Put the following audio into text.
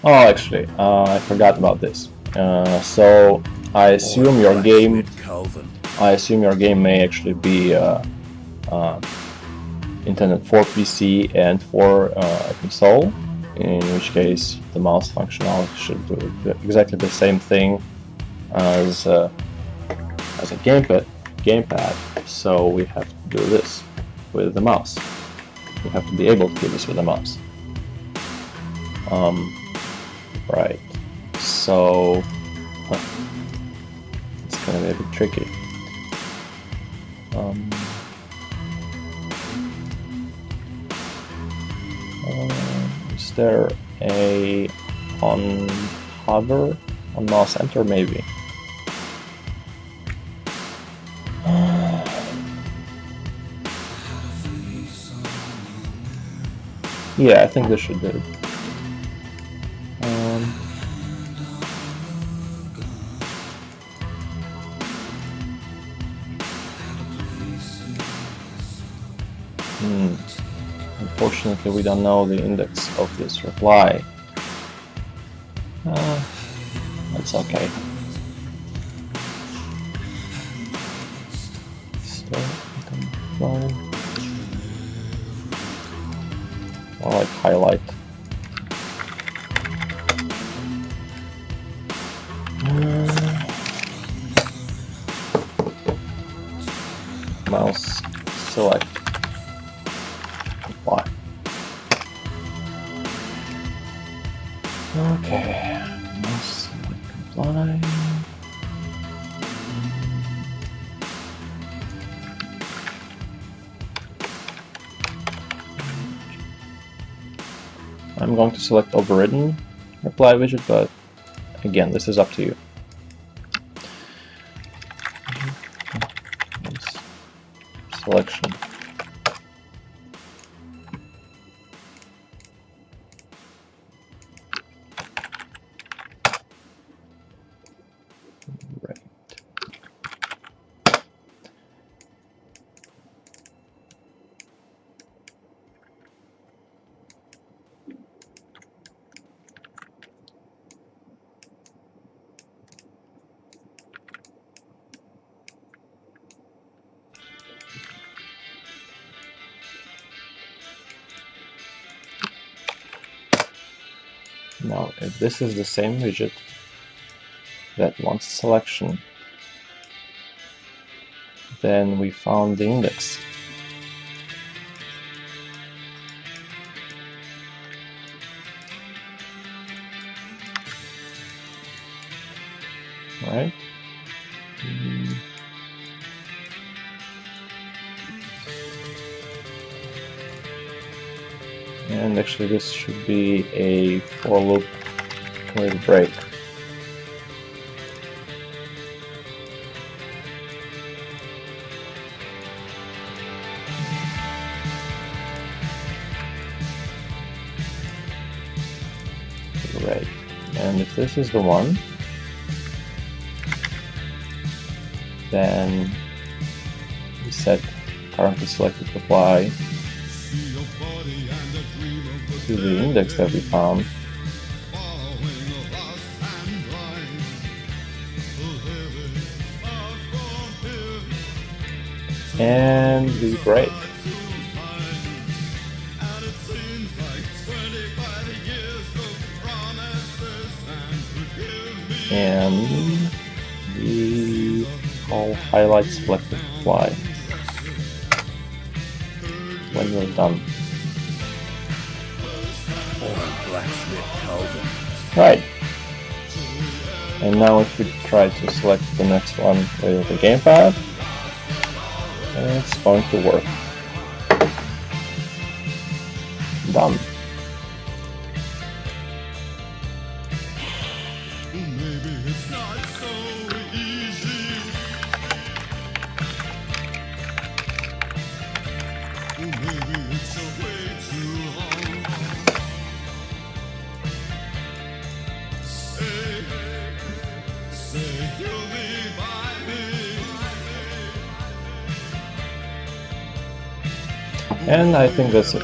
Oh, actually, I forgot about this. So I assume your game. I assume your game may actually be intended for PC and for console. In which case, the mouse functionality should do exactly the same thing as a gamepad. So we have to do this with the mouse. We have to be able to do this with the mouse. Right. So it's gonna be a bit tricky. Is there a on hover on mouse enter maybe? Yeah, I think this should do it. Unfortunately, we don't know the index of this reply. That's okay. Still, I like highlight. Mouse select apply. Okay, mouse select apply. I'm going to select overridden reply widget, but again, this is up to you. Selection. Right. Now, if this is the same widget that wants selection, then we found the index. Right? And actually this should be a for loop with break. Right. And if this is the one, then we set currently selected reply to the index that we found, and we break. And we call highlight selected reply when we're done. Right. And now if we try to select the next one with the gamepad, it's going to work. Done. And I think that's it.